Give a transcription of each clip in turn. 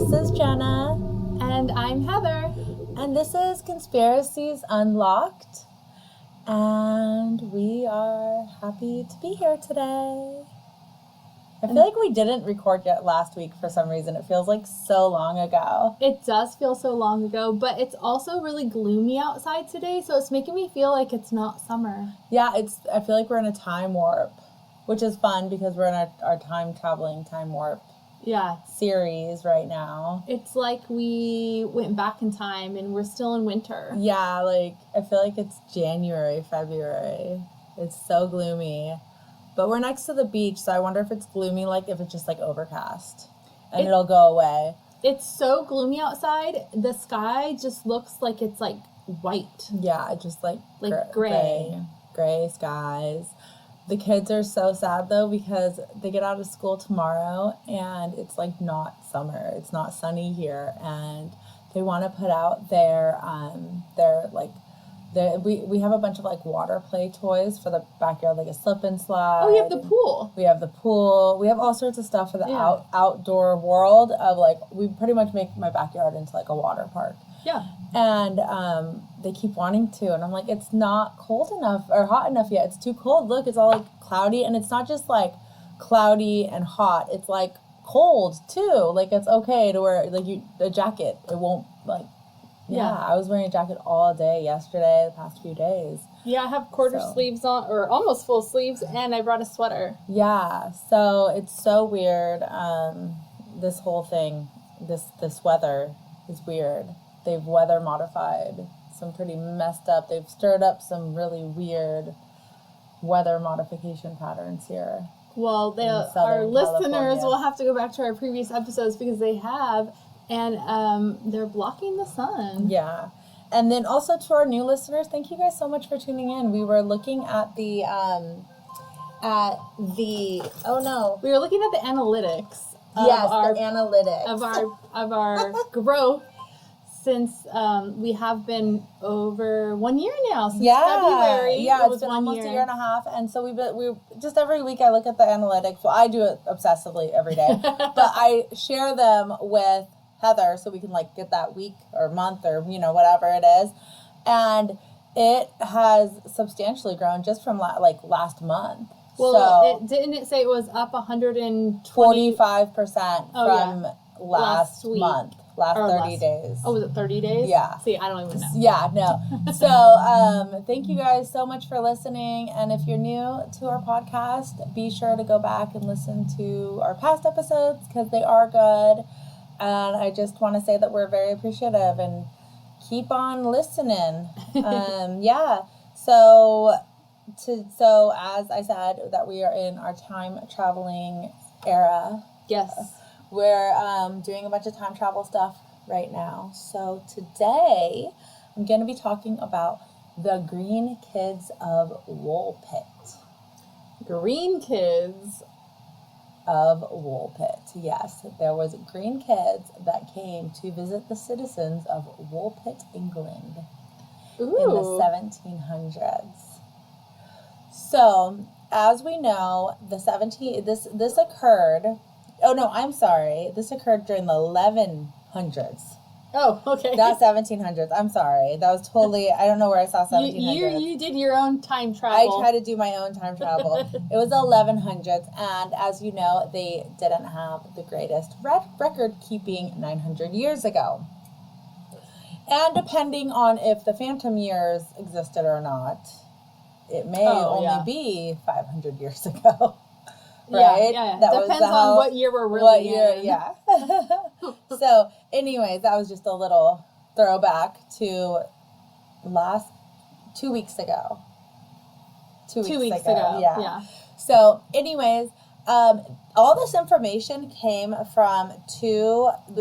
This is Jenna. And I'm Heather. And this is Conspiracies Unlocked. And we are happy to be here today. I feel like we didn't record yet last week for some reason. It feels like so long ago. It does feel so long ago, but it's also really gloomy outside today, so it's making me feel like it's not summer. Yeah, I feel like we're in a time warp, which is fun because we're in our time warp series right now. It's like we went back in time and we're still in winter. Yeah, like I feel like it's January, February. It's so gloomy. But we're next to the beach, so I wonder if it's gloomy, like if it's just like overcast and it'll go away. It's so gloomy outside. The sky just looks like it's like white. Yeah, just like gray skies. The kids are so sad though because they get out of school tomorrow and it's like not summer. It's not sunny here, and they want to put out we have a bunch of like water play toys for the backyard, like a slip and slide. Oh, you have the pool. We have the pool. We have all sorts of stuff for the outdoor world of like, we pretty much make my backyard into like a water park. Yeah. And they keep wanting to, and I'm like, it's not cold enough or hot enough yet. It's too cold. Look, it's all like cloudy, and it's not just like cloudy and hot. It's like cold too. Like it's okay to wear like a jacket. It won't like. Yeah, I was wearing a jacket all day yesterday, the past few days. Yeah, I have quarter sleeves on, or almost full sleeves, and I brought a sweater. Yeah, so it's so weird. This whole thing, this weather is weird. They've weather modified some pretty messed up. They've stirred up some really weird weather modification patterns here. Well, our listeners will have to go back to our previous episodes because they have. And they're blocking the sun. Yeah. And then also to our new listeners, thank you guys so much for tuning in. We were looking at we were looking at the analytics the analytics of our growth since we have been over 1 year now, since February. Yeah, it's been almost a year and a half. And so we just every week I look at the analytics. Well, I do it obsessively every day, but I share them with Heather, so we can like get that week or month or whatever it is, and it has substantially grown just from last month. Well, didn't it say it was up 145% from last week, month, last 30 days. Oh, was it 30 days? Yeah. See, I don't even know. Yeah, no. So, thank you guys so much for listening, and if you're new to our podcast, be sure to go back and listen to our past episodes because they are good. And I just want to say that we're very appreciative and keep on listening. So as I said, that we are in our time traveling era. Yes. We're doing a bunch of time travel stuff right now. So today I'm going to be talking about the Green Kids of Woolpit. Green Kids of Woolpit. Yes, there was green kids that came to visit the citizens of Woolpit, England in the 1700s. So, as we know, this occurred. Oh no, I'm sorry. This occurred during the 1100s. Oh, okay. Not 1700s. I'm sorry. That was totally, I don't know where I saw 1700s. You did your own time travel. I tried to do my own time travel. It was the 1100s, and as you know, they didn't have the greatest record keeping 900 years ago. And depending on if the phantom years existed or not, it may only be 500 years ago. Right? Yeah. That depends on what year we're really in. Yeah. So, anyways, that was just a little throwback to 2 weeks ago. 2 weeks ago. Yeah. So, anyways, all this information came from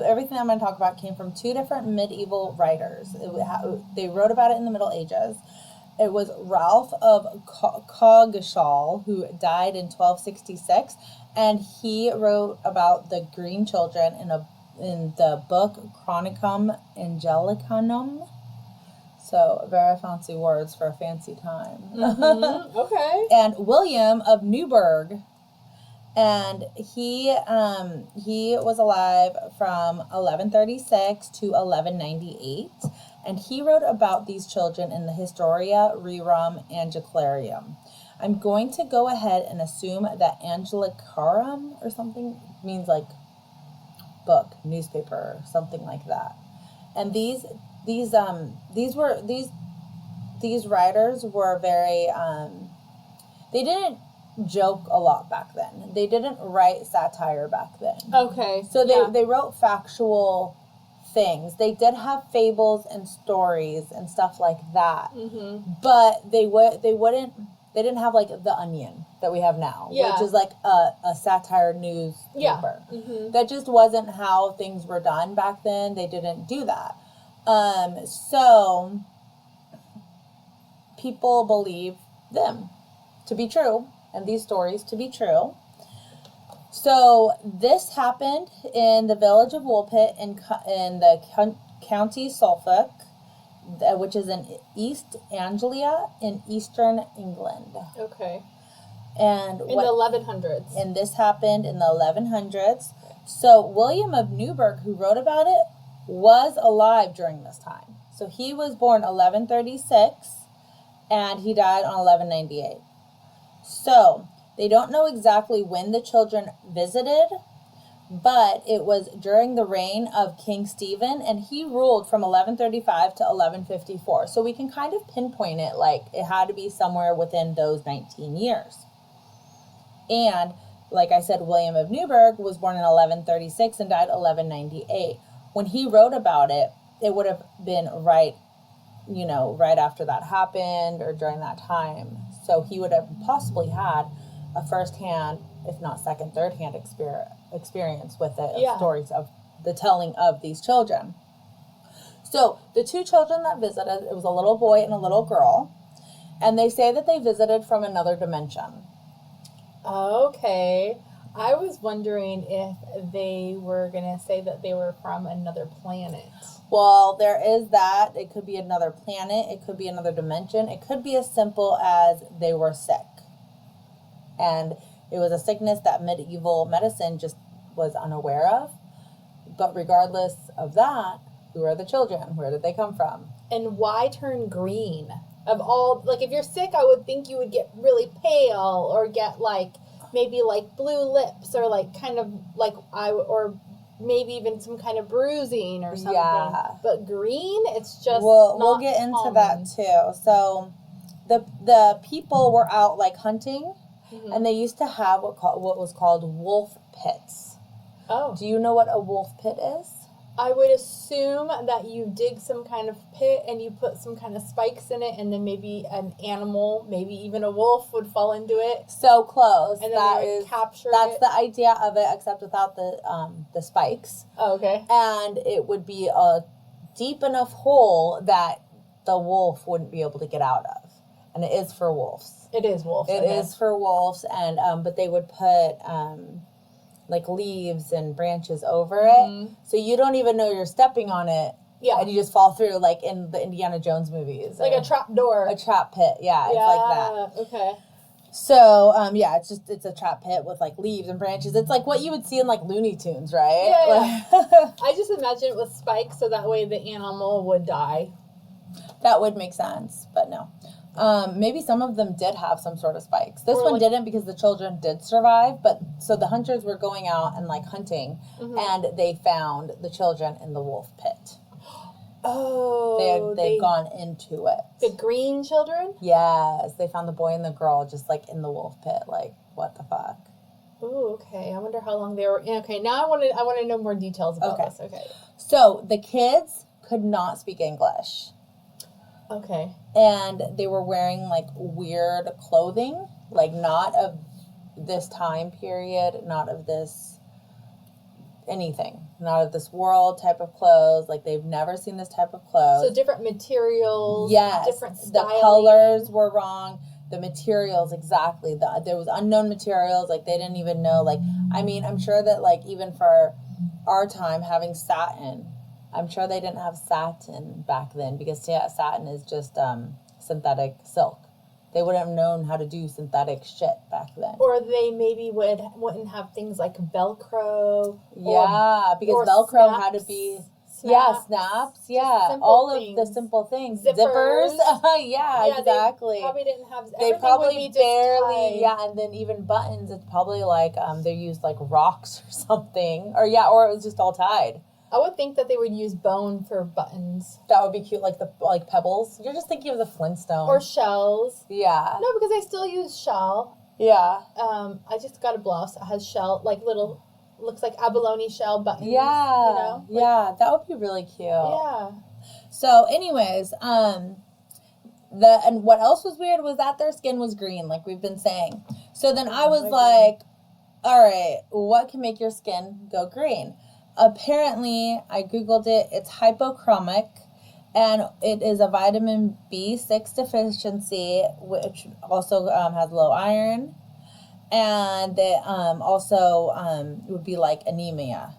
everything I'm going to talk about came from two different medieval writers. They wrote about it in the Middle Ages. It was Ralph of Coggeshall, who died in 1266, and he wrote about the green children in the book Chronicum Anglicanum. So, very fancy words for a fancy time. Mm-hmm. Okay. And William of Newburgh. And he was alive from 1136 to 1198. And he wrote about these children in the Historia Rerum Angelicarium. I'm going to go ahead and assume that Angelicarum or something means like book, newspaper, something like that. And these writers were very they didn't joke a lot back then. They didn't write satire back then. Okay. So they wrote factual things. They did have fables and stories and stuff like that. Mm-hmm. But they didn't have like The Onion that we have now, which is like a satire newspaper. Yeah. Mm-hmm. That just wasn't how things were done back then. They didn't do that. So people believe them to be true and these stories to be true. So this happened in the village of Woolpit in the county Suffolk, which is in East Anglia in eastern England. Okay. And in the 1100s. And this happened in the 1100s. So William of Newburgh, who wrote about it, was alive during this time. So he was born 1136 and he died on 1198. So they don't know exactly when the children visited, but it was during the reign of King Stephen, and he ruled from 1135 to 1154. So we can kind of pinpoint it, like it had to be somewhere within those 19 years. And like I said, William of Newburgh was born in 1136 and died 1198. When he wrote about it, it would have been right after that happened or during that time. So he would have possibly had a first-hand, if not second, third-hand experience with the stories of the telling of these children. So the two children that visited, it was a little boy and a little girl, and they say that they visited from another dimension. Okay. I was wondering if they were going to say that they were from another planet. Well, there is that. It could be another planet. It could be another dimension. It could be as simple as they were sick. And it was a sickness that medieval medicine just was unaware of. But regardless of that, who are the children? Where did they come from? And why turn green? Of all, like, if you're sick, I would think you would get really pale or get, like, maybe, like, blue lips or, like, kind of, like, or maybe even some kind of bruising or something. Yeah. But green, it's just we'll get into common. That, too. So the people were out, like, hunting, mm-hmm. and they used to have what was called wolf pits. Oh. Do you know what a wolf pit is? I would assume that you dig some kind of pit and you put some kind of spikes in it, and then maybe an animal, maybe even a wolf, would fall into it. So close. And then they would capture that's it. The idea of it, except without the spikes. Oh, okay. And it would be a deep enough hole that the wolf wouldn't be able to get out of. And it is for wolves. It is wolves. It is for wolves, and but they would put like leaves and branches over it, so you don't even know you're stepping on it. Yeah, and you just fall through, like in the Indiana Jones movies, like a trap door, a trap pit. Yeah, it's like that. Okay. So it's a trap pit with like leaves and branches. It's like what you would see in like Looney Tunes, right? Yeah. I just imagine it with spikes, so that way the animal would die. That would make sense, but no. Maybe some of them did have some sort of spikes. This one didn't, because the children did survive. But so the hunters were going out and like hunting, mm-hmm. and they found the children in the wolf pit. Oh, they'd gone into it. The green children? Yes, they found the boy and the girl just like in the wolf pit. Like, what the fuck? Oh, okay. I wonder how long they were. Okay, now I want to know more details about this. Okay. So the kids could not speak English. Okay. And they were wearing, like, weird clothing, like, not of this time period, not of this anything, not of this world type of clothes. Like, they've never seen this type of clothes. So different materials. Yes. Different styling. The colors were wrong. The materials, exactly. There was unknown materials. Like, they didn't even know. Like, I mean, I'm sure that, like, even for our time, having satin, I'm sure they didn't have satin back then, because satin is just synthetic silk. They wouldn't have known how to do synthetic shit back then. Or they maybe wouldn't have things like Velcro. Yeah, because Velcro snaps, had to be... snaps. Yeah, all things. Of the simple things. Zippers. Yeah, exactly. They probably didn't have... They probably barely... Yeah, and then even buttons, it's probably like they used like rocks or something. Or it was just all tied. I would think that they would use bone for buttons. That would be cute, like pebbles. You're just thinking of the Flintstones. Or shells. Yeah. No, because I still use shell. Yeah. I just got a blouse that has shell, like little, looks like abalone shell buttons. Yeah. You know? Yeah, that would be really cute. Yeah. So, anyways, and what else was weird was that their skin was green, like we've been saying. So then I was like, all right, what can make your skin go green? Apparently, I Googled it, it's hypochromic, and it is a vitamin B6 deficiency, which also has low iron, and it also would be like anemia.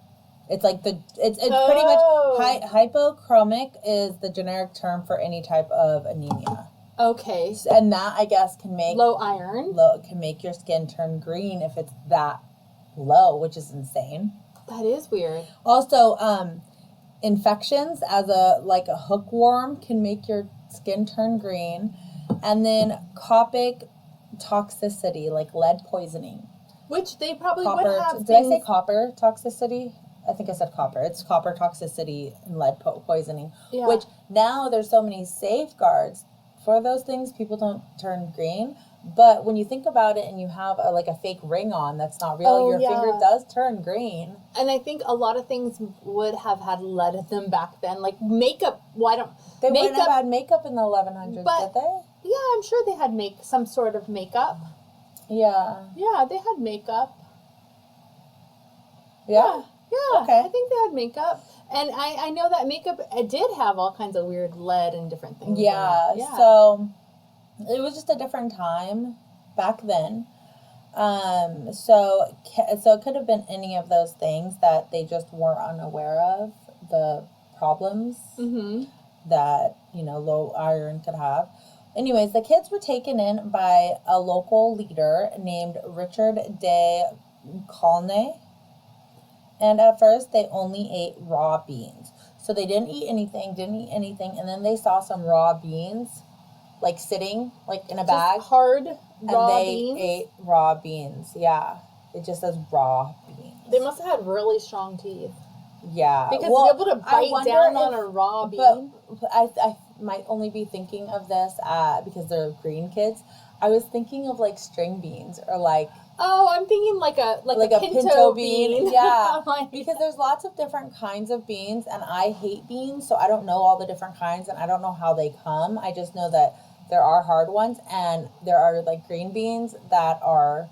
It's like it's pretty much, hypochromic is the generic term for any type of anemia. Okay. And that, I guess, can make... Low iron? Can make your skin turn green if it's that low, which is insane. That is weird. Also, infections as a hookworm can make your skin turn green. And then copic toxicity, like lead poisoning. Which they probably would have. Did I say copper toxicity? I think I said copper. It's copper toxicity and lead poisoning. Yeah. Which now there's so many safeguards for those things. People don't turn green. But when you think about it and you have a fake ring on that's not real, your finger does turn green. And I think a lot of things would have had lead in them back then. Like makeup, They wouldn't have had makeup in the 1100s, did they? Yeah, I'm sure they had some sort of makeup. Yeah. Yeah, they had makeup. Yeah. Yeah, okay. I think they had makeup. And I know that makeup did have all kinds of weird lead and different things. Yeah. So it was just a different time back then. So it could have been any of those things that they just weren't unaware of, the problems that, low iron could have. Anyways, the kids were taken in by a local leader named Richard de Caulnay. And at first, they only ate raw beans. So they didn't eat anything. And then they saw some raw beans, sitting, in a bag. Just hard raw beans? And they ate raw beans. Yeah. It just says raw beans. They must have had really strong teeth. Yeah. Because to be able to bite down on a raw bean. But I might only be thinking of this because they're green kids. I was thinking of, string beans or, Oh, I'm thinking like a pinto bean. Yeah, because there's lots of different kinds of beans, and I hate beans, so I don't know all the different kinds, and I don't know how they come. I just know that there are hard ones, and there are green beans that are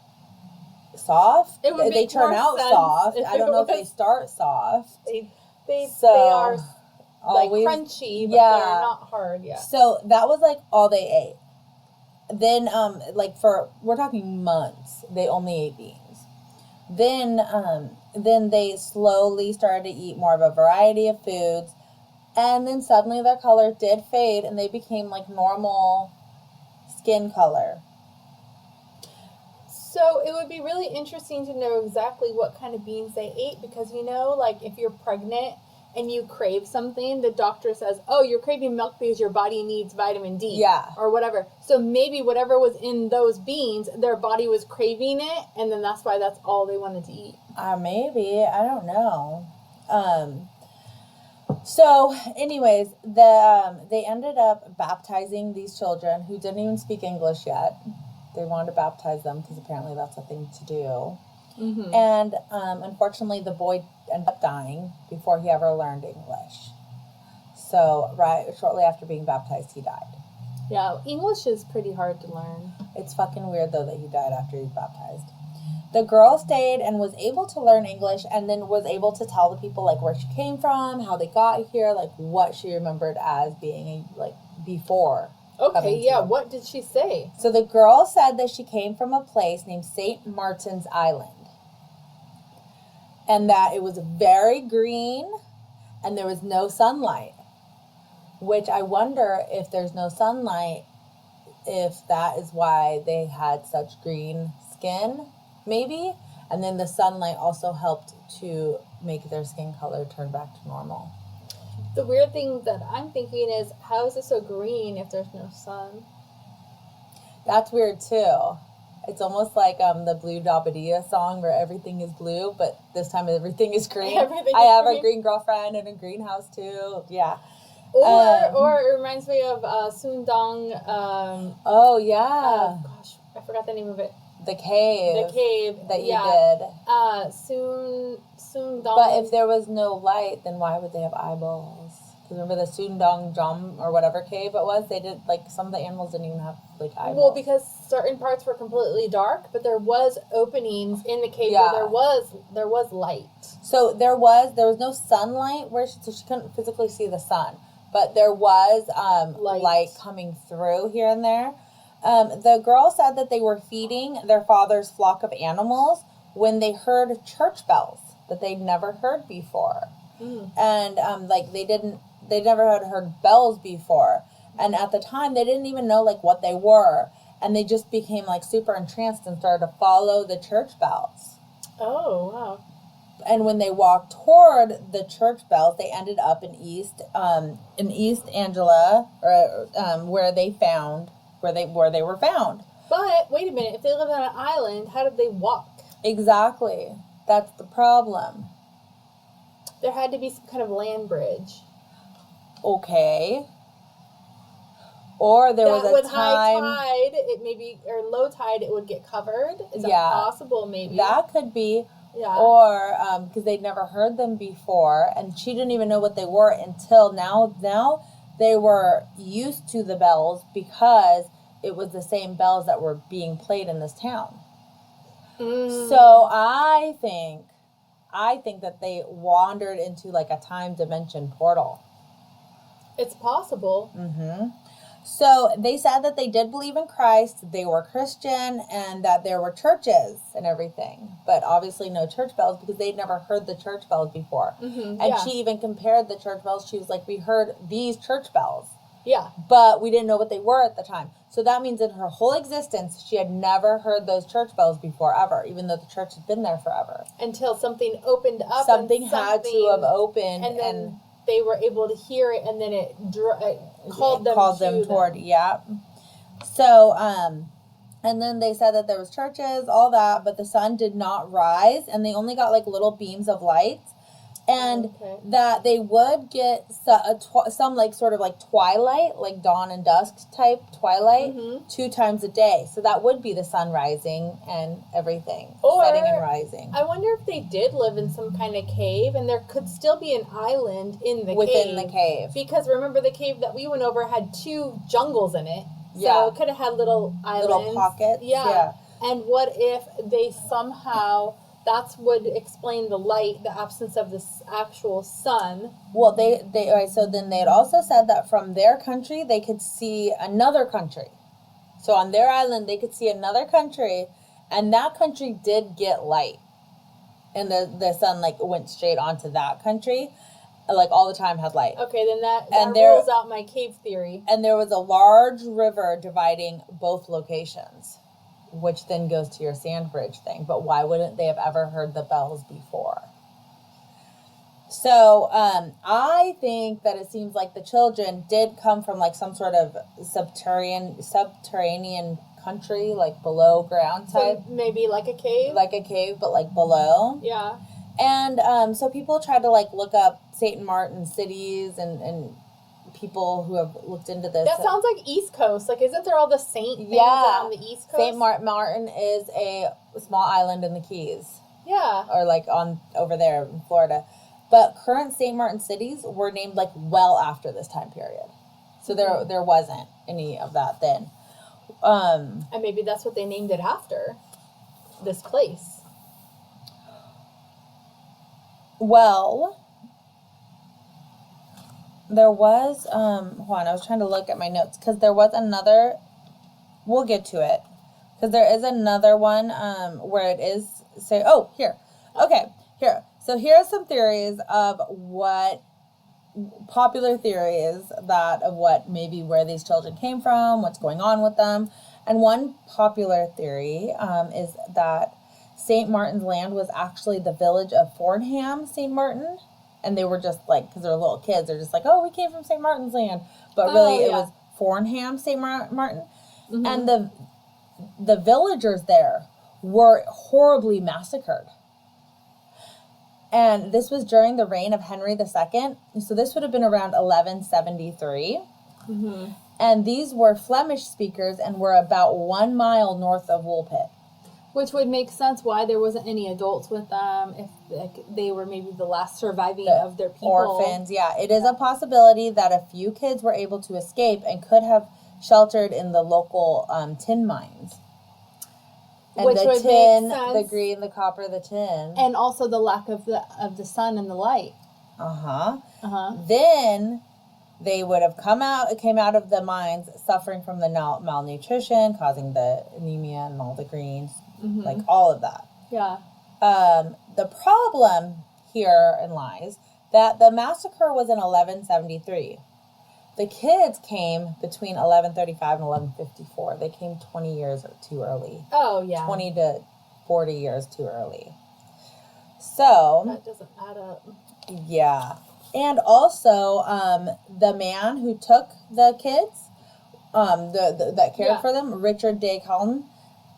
soft. They turn out soft. I don't know if they start soft. They are crunchy, but they're not hard. Yeah. So that was all they ate. Then, we're talking months, they only ate beans. Then they slowly started to eat more of a variety of foods. And then suddenly their color did fade and they became normal skin color. So it would be really interesting to know exactly what kind of beans they ate because, if you're pregnant and you crave something, the doctor says, oh, you're craving milk because your body needs vitamin D. Yeah. Or whatever. So maybe whatever was in those beans, their body was craving it, and then that's why that's all they wanted to eat. Maybe. I don't know. So, anyways, they ended up baptizing these children who didn't even speak English yet. They wanted to baptize them because apparently that's a thing to do. Mm-hmm. And unfortunately, the boy ended up dying before he ever learned English. So, shortly after being baptized, he died. Yeah, English is pretty hard to learn. It's fucking weird, though, that he died after he was baptized. The girl stayed and was able to learn English and then was able to tell the people, where she came from, how they got here, what she remembered as being, before. Okay, yeah, what did she say? So the girl said that she came from a place named St. Martin's Island. And that it was very green and there was no sunlight. Which I wonder if there's no sunlight, if that is why they had such green skin, maybe. And then the sunlight also helped to make their skin color turn back to normal. The weird thing that I'm thinking is, how is it so green if there's no sun? That's weird too. It's almost like the Blue Dabbadia song where everything is blue, but this time everything is green. I have a green girlfriend and a greenhouse too. Yeah. Or it reminds me of Sundong. Oh yeah. Gosh, I forgot the name of it. The cave that you did. Sundong. But if there was no light, then why would they have eyeballs? Because remember the Sundong Jom or whatever cave it was? They did, like, some of the animals didn't even have, like, eyeballs. Well, because certain parts were completely dark, but there was openings in the cave where there was light. So there was no sunlight so she couldn't physically see the sun, but there was light coming through here and there. The girl said that they were feeding their father's flock of animals when they heard church bells that they'd never heard before. And they never had heard bells before. And at the time, they didn't even know, like, what they were. And they just became, like, super entranced and started to follow the church bells. Oh, wow. And when they walked toward the church bells, they ended up in East Angela, or where they were found. But wait a minute, if they lived on an island, how did they walk? Exactly. That's the problem. There had to be some kind of land bridge. Okay. Or there was a time high tide, or low tide, it would get covered. Is that possible? Maybe that could be. Yeah. Or because they'd never heard them before, and she didn't even know what they were until now. Now they were used to the bells because it was the same bells that were being played in this town. So I think that they wandered into, like, a time dimension portal. It's possible. So they said that they did believe in Christ, they were Christian, and that there were churches and everything. But obviously no church bells because they'd never heard the church bells before. She even compared the church bells. She was like, we heard these church bells. Yeah. But we didn't know what they were at the time. So that means in her whole existence, she had never heard those church bells before, ever, even though the church had been there forever. Until something opened up. Something had to have opened. And then they were able to hear it, and then it called them toward. Yeah. So, and then they said that there was churches, all that, but the sun did not rise, and they only got, like, little beams of light. And that they would get some like, sort of like twilight, like dawn and dusk type twilight, 2 times a day. So that would be the sun rising and everything, setting and rising. I wonder if they did live in some kind of cave, and there could still be an island within the cave. Because remember, the cave that we went over had 2 jungles in it. So it could have had little islands. Little pockets. Yeah. And what if they somehow... That's would explain the light, the absence of this actual sun. Well, so then they had also said that from their country, they could see another country. So on their island, they could see another country, and that country did get light. And the sun, like, went straight onto that country, like, all the time had light. Okay, then that rules out my cave theory. And there was a large river dividing both locations, which then goes to your sand bridge thing. But why wouldn't they have ever heard the bells before? So I think that it seems like the children did come from, like, some sort of subterranean country, like below ground type. So maybe like a cave? Like a cave, but, like, below. Yeah. And so people tried to, like, look up St. Martin cities and people who have looked into this. That sounds like East Coast. Like, isn't there all the saint things on the East Coast? St. Martin is a small island in the Keys. Yeah. Or, like, over there in Florida. But current St. Martin cities were named, like, well after this time period. So there wasn't any of that then. And maybe that's what they named it after. This place. Well... There was, hold on, I was trying to look at my notes, because there was another, we'll get to it, because there is another one, where it is, here. Okay, here. So here are some theories of what popular theories that of what maybe where these children came from, what's going on with them. And one popular theory is that St. Martin's Land was actually the village of Fornham, St. Martin. And they were just like, because they're little kids, they're just like, oh, we came from St. Martin's Land. But really, it was Fornham, St. Martin. Mm-hmm. And the villagers there were horribly massacred. And this was during the reign of Henry II. So this would have been around 1173. Mm-hmm. And these were Flemish speakers and were about 1 mile north of Woolpit. Which would make sense why there wasn't any adults with them if they were maybe the last surviving of their people. Orphans, yeah. It is a possibility that a few kids were able to escape and could have sheltered in the local tin mines. And which the would tin, make sense. the green, the copper, the tin. And also the lack of the sun and the light. Uh-huh. Uh-huh. Then they would have came out of the mines suffering from the malnutrition, causing the anemia and all the greens. Mm-hmm. Like all of that. Yeah. The problem herein lies that the massacre was in 1173. The kids came between 1135 and 1154. They came 20 years too early. Oh, yeah. 20 to 40 years too early. So. That doesn't add up. Yeah. And also, the man who took the kids, that cared for them, Richard de Calton,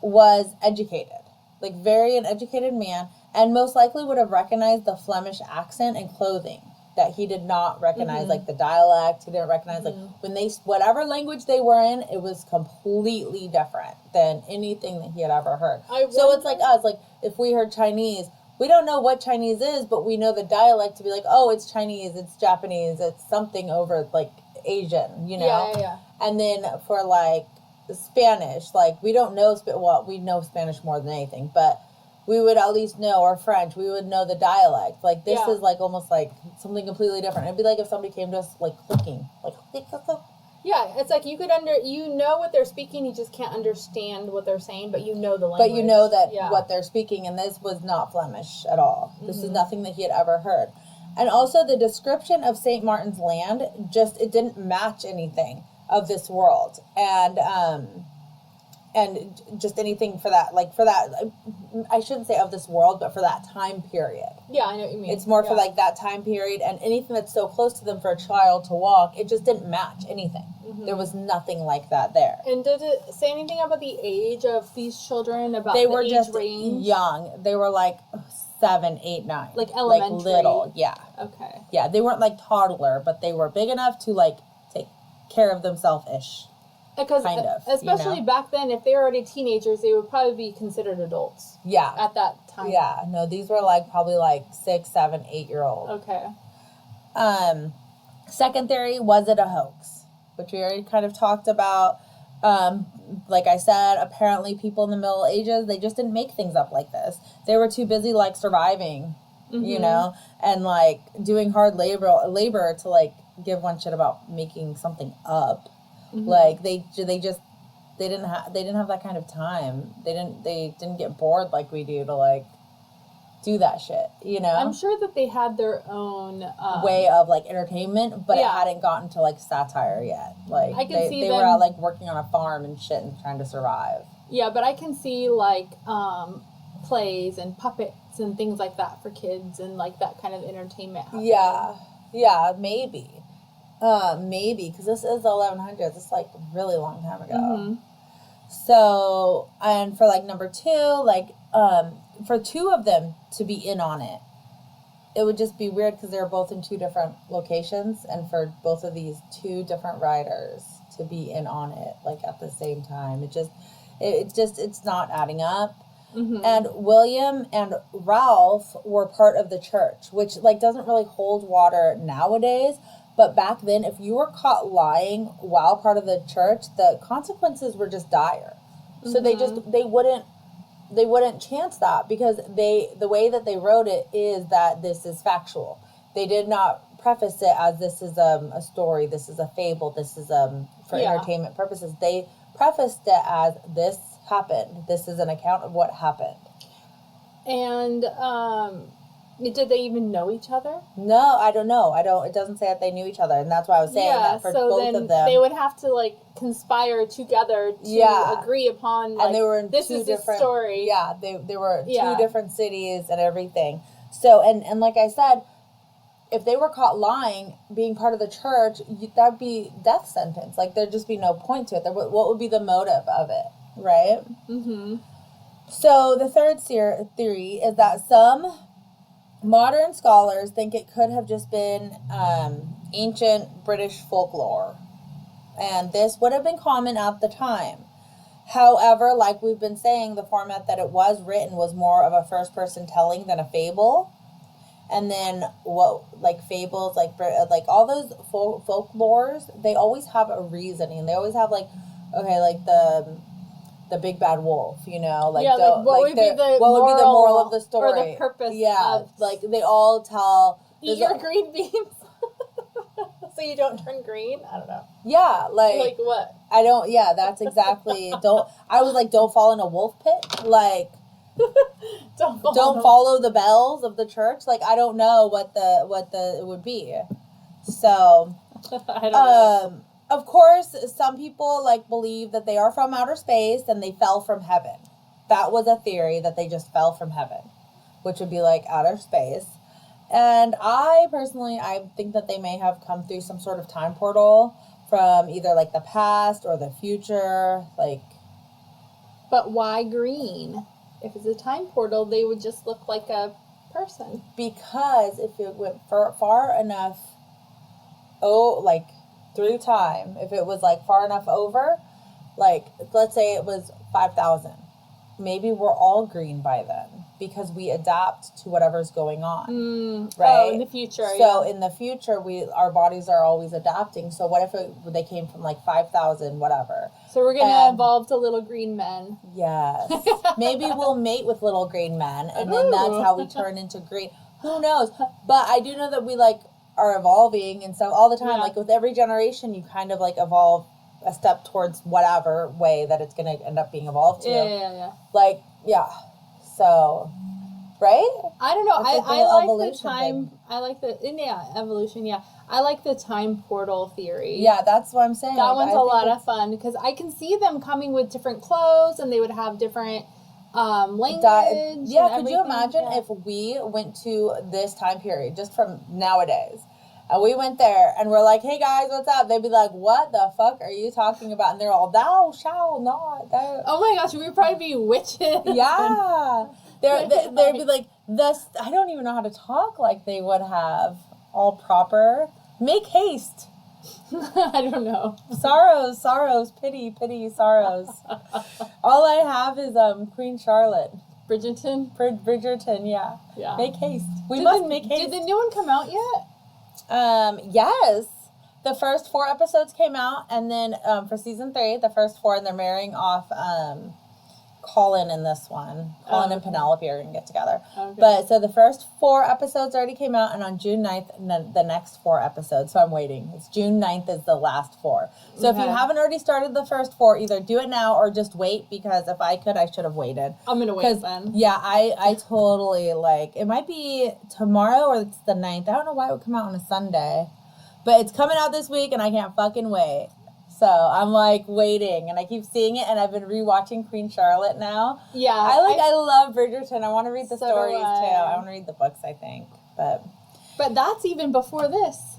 was educated. Like, very an educated man. And most likely would have recognized the Flemish accent and clothing. That he did not recognize, mm-hmm. like, the dialect. He didn't recognize, mm-hmm. like, when they, whatever language they were in, it was completely different than anything that he had ever heard. So it's like us, like, if we heard Chinese, we don't know what Chinese is, but we know the dialect to be like, oh, it's Chinese, it's Japanese, it's something over, like, Asian, you know? Yeah. And then for, like, Spanish, like, we don't know, we know Spanish more than anything, but we would at least know, or French, we would know the dialect. Like, this is, like, almost, like, something completely different. It'd be like if somebody came to us, like, clicking. Like, yeah, it's like you know what they're speaking, you just can't understand what they're saying, but you know the language. But you know that what they're speaking, and this was not Flemish at all. This is nothing that he had ever heard. And also the description of St. Martin's Land, it didn't match anything of this world. And just anything for that, I shouldn't say of this world, but for that time period. Yeah, I know what you mean. It's more for, like, that time period, and anything that's so close to them for a child to walk, it just didn't match anything. Mm-hmm. There was nothing like that there. And did it say anything about the age of these children, about they the were age just range? Young. They were, like, 7, 8, 9. Like elementary? Like, little, yeah. Okay. Yeah, they weren't, like, toddler, but they were big enough to, like, take care of themselves-ish. Because especially back then, if they were already teenagers, they would probably be considered adults. Yeah. At that time. Yeah. No, these were probably 6, 7, 8-year-old. Okay. Second theory, was it a hoax? Which we already kind of talked about. Like I said, apparently people in the Middle Ages, they just didn't make things up like this. They were too busy surviving, mm-hmm. you know, and doing hard labor to give one shit about making something up. Mm-hmm. They didn't have that kind of time. They didn't get bored like we do to do that shit, you know? I'm sure that they had their own way of entertainment, but it hadn't gotten to satire yet. I can see they were out working on a farm and shit and trying to survive. Yeah, but I can see plays and puppets and things like that for kids and that kind of entertainment happening. Yeah, maybe. Maybe, because this is the 1100s. It's a really long time ago. Mm-hmm. So, and for number 2, for two of them to be in on it, it would just be weird because they were both in 2 different locations, and for both of these 2 different writers to be in on it at the same time, it's not adding up. Mm-hmm. And William and Ralph were part of the church, which doesn't really hold water nowadays. But back then, if you were caught lying while part of the church, the consequences were just dire. Mm-hmm. So they wouldn't chance that because the way that they wrote it is that this is factual. They did not preface it as this is a story, this is a fable, this is for entertainment purposes. They prefaced it as this happened. This is an account of what happened. And Did they even know each other? No, I don't know. It doesn't say that they knew each other, and that's why I was saying that for both of them. They would have to, like, conspire together to agree upon, like, and they were in this two is different, the story. Yeah, they were two different cities and everything. So, and like I said, if they were caught lying, being part of the church, that would be death sentence. Like, there'd just be no point to it. What would be the motive of it, right? Mm-hmm. So the third theory is that some modern scholars think it could have just been ancient British folklore, and this would have been common at the time. However, like we've been saying, the format that it was written was more of a first-person telling than a fable. And then fables, like all those folklores, they always have a reasoning. They always have like the big bad wolf, you know, like what would be the moral of the story, or the purpose? Like they all tell. Eat your green beans, so you don't turn green. I don't know. Yeah, like what? I don't. Yeah, that's exactly. Don't fall in a wolf pit. Like, don't follow the bells of the church. Like, I don't know what it would be. So, I don't know. Of course, some people believe that they are from outer space and they fell from heaven. That was a theory, that they just fell from heaven, which would be like outer space. And I think that they may have come through some sort of time portal from either like the past or the future, like. But why green? If it's a time portal, they would just look like a person. Because if it went far enough, through time, if it was far enough over, let's say it was 5,000, maybe we're all green by then because we adapt to whatever's going on, right? Oh, in the future. So in the future, our bodies are always adapting. So what if they came from 5,000, whatever? So we're gonna evolve to little green men. Yes, maybe we'll mate with little green men, and then that's how we turn into green. Who knows? But I do know that we are evolving and stuff all the time. Yeah. With every generation, you kind of evolve a step towards whatever way that it's going to end up being evolved to. Yeah. So, right? I don't know. I like the time. Thing. I like the evolution. Yeah, I like the time portal theory. Yeah, that's what I'm saying. That one's a lot of fun because I can see them coming with different clothes and they would have different language. Could you imagine if we went to this time period just from nowadays, and we went there and we're like, "Hey guys, what's up?" They'd be like, "What the fuck are you talking about?" And they're all, "Thou shalt not." Oh my gosh, we'd probably be witches. Yeah, they'd be like, "This." I don't even know how to talk like they would have, all proper. Make haste. I don't know. Sorrows, pity, sorrows. All I have is Queen Charlotte. Bridgerton, yeah. Yeah. Make haste. We must make haste. Did the new one come out yet? Yes. The first 4 episodes came out, and then for season 3, the first 4, and they're marrying off Colin in this one. Colin and Penelope are going to get together. Okay. But so the first 4 episodes already came out, and on June 9th, the next 4 episodes. So I'm waiting. It's June 9th is the last 4. So if you haven't already started the first 4, either do it now or just wait, because if I could, I should have waited. I'm going to wait then. Yeah, I totally it might be tomorrow or it's the 9th. I don't know why it would come out on a Sunday. But it's coming out this week, and I can't fucking wait. So I'm waiting, and I keep seeing it, and I've been rewatching Queen Charlotte now. Yeah. I love Bridgerton. I want to read the stories too. I want to read the books, I think. But that's even before this.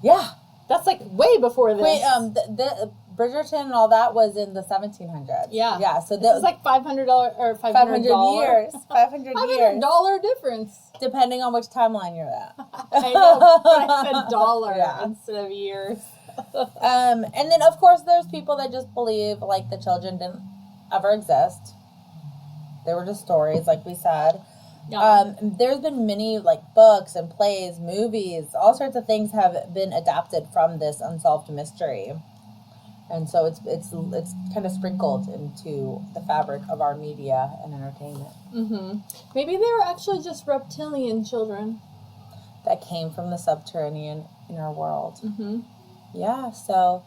Yeah. That's way before this. Wait, the Bridgerton and all that was in the 1700s. Yeah. Yeah, so this is $500 or $500 years. $500 difference. Depending on which timeline you're at. I know, but I said dollar instead of years. And then of course there's people that just believe the children didn't ever exist. They were just stories, like we said. Yeah. There's been many books and plays, movies, all sorts of things have been adapted from this unsolved mystery. And so it's kind of sprinkled into the fabric of our media and entertainment. Mm-hmm. Maybe they were actually just reptilian children that came from the subterranean inner world. Mm-hmm. Yeah, so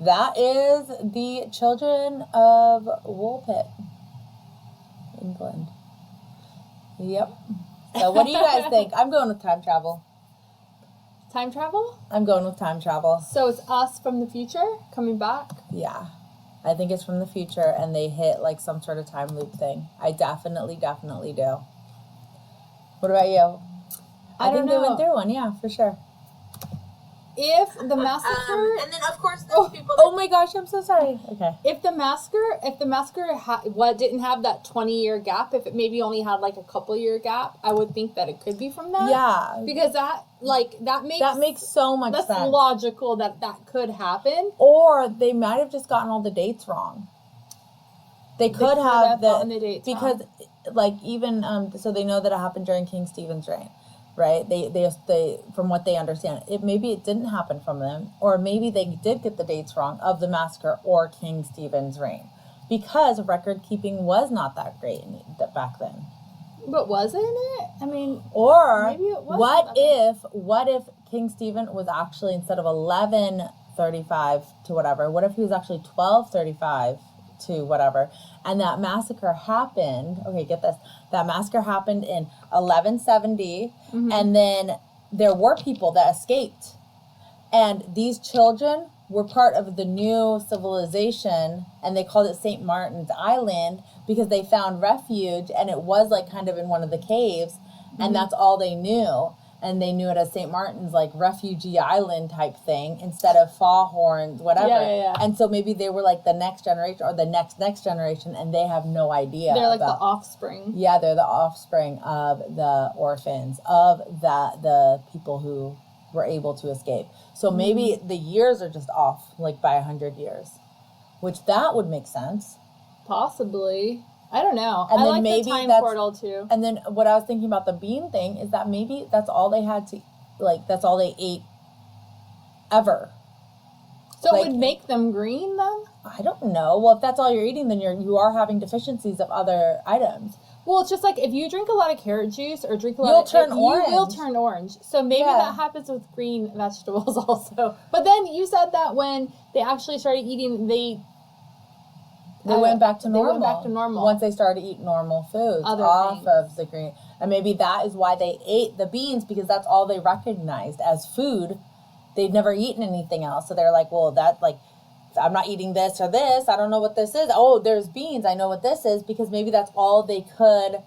that is the children of Woolpit, England. Yep. So what do you guys think? I'm going with time travel. Time travel? I'm going with time travel. So it's us from the future coming back? Yeah. I think it's from the future and they hit like some sort of time loop thing. I definitely do. What about you? I think they went through one, yeah, for sure. If the massacre, and then of course there's people. Oh my gosh, I'm so sorry. Okay. If the massacre didn't have that 20-year gap, if it maybe only had like a couple-year gap, I would think that it could be from that. Yeah. Because that makes so much sense. That's logical that could happen. Or they might have just gotten all the dates wrong. They could have gotten the dates because, wrong. Like even so they know that it happened during King Stephen's reign. Right? They from what they understand, maybe it didn't happen from them, or maybe they did get the dates wrong of the massacre or King Stephen's reign, because record keeping was not that great back then. But wasn't it? I mean, or maybe it was. What if King Stephen was actually, instead of 1135 to whatever, what if he was actually 1235 to whatever, and that massacre happened, okay, get this, that massacre happened in 1170, and then there were people that escaped, and these children were part of the new civilization, and they called it St. Martin's Island because they found refuge, and it was like kind of in one of the caves, and that's all they knew. And they knew it as St. Martin's, like, refugee island type thing, instead of Fawhorns, whatever. Yeah. And so maybe they were, like, the next generation, or the next generation, and they have no idea. They're, like, the offspring. Yeah, they're the offspring of the orphans, of the people who were able to escape. So maybe the years are just off, like, by 100 years. Which, that would make sense. Possibly. I don't know. And I then like maybe the time portal too. And then what I was thinking about the bean thing is that maybe that's all they had to, like, that's all they ate ever. So it would make them green then? I don't know. Well, if that's all you're eating, then you are having deficiencies of other items. Well, it's just like if you drink a lot of carrot juice or drink a lot of... orange. You will turn orange. So maybe that happens with green vegetables also. But then you said that when they actually started eating, They went back to normal. Once they started to eat normal foods of the green. And maybe that is why they ate the beans, because that's all they recognized as food. They'd never eaten anything else. So they're like, well, I'm not eating this or this. I don't know what this is. Oh, there's beans. I know what this is, because maybe that's all they could.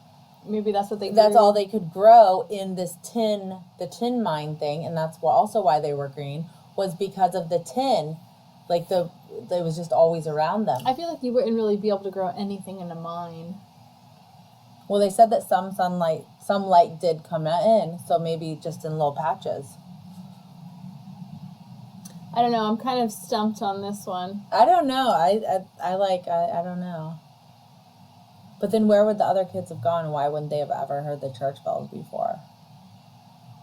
Maybe that's what they grew. That's all they could grow in this the tin mine thing. And that's also why they were green, was because of the tin. Like it was just always around them. I feel like you wouldn't really be able to grow anything in a mine. Well, they said that some light did come in, so maybe just in little patches. I don't know. I'm kind of stumped on this one. I don't know. I don't know. But then where would the other kids have gone? Why wouldn't they have ever heard the church bells before?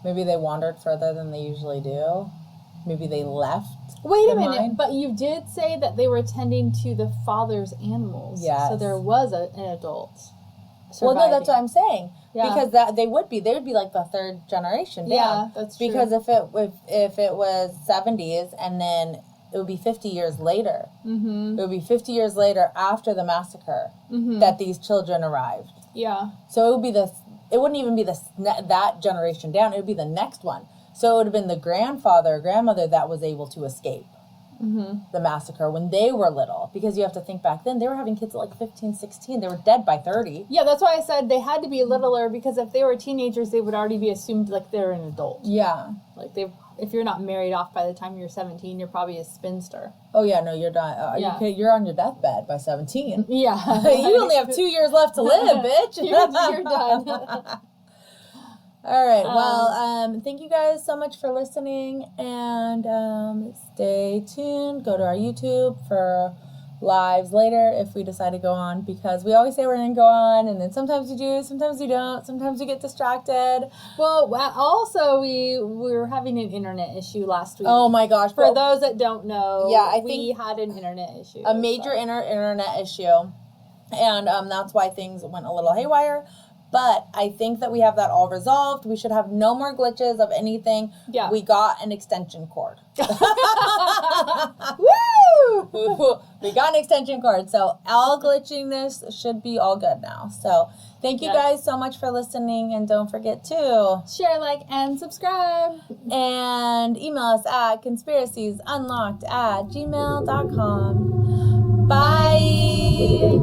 Maybe they wandered further than they usually do. Maybe they left. Wait a minute, but you did say that they were tending to the father's animals. Yes. So there was an adult surviving. Well, no, that's what I'm saying. Yeah. Because they would be like the third generation down. Yeah, that's true. Because if it was 70s, and then it would be 50 years later. Mm-hmm. It would be 50 years later after the massacre that these children arrived. Yeah. So it wouldn't even be that generation down. It would be the next one. So it would have been the grandfather or grandmother that was able to escape the massacre when they were little. Because you have to think back then, they were having kids at like 15, 16. They were dead by 30. Yeah, that's why I said they had to be littler, because if they were teenagers, they would already be assumed like they're an adult. Yeah. Like if you're not married off by the time you're 17, you're probably a spinster. Oh, yeah, no, you're done. You're on your deathbed by 17. Yeah. You only have 2 years left to live, bitch. You're done. All right. Well, thank you guys so much for listening, and stay tuned. Go to our YouTube for lives later if we decide to go on, because we always say we're going to go on, and then sometimes we do, sometimes we don't, sometimes we get distracted. Well, also we were having an internet issue last week. Oh my gosh. For those that don't know, I think we had an internet issue. A major internet issue, and that's why things went a little haywire. But I think that we have that all resolved. We should have no more glitches of anything. Yeah. We got an extension cord. Woo! We got an extension cord. So all glitching this should be all good now. So thank you guys so much for listening. And don't forget to share, like, and subscribe. And email us at conspiraciesunlocked@gmail.com. Bye.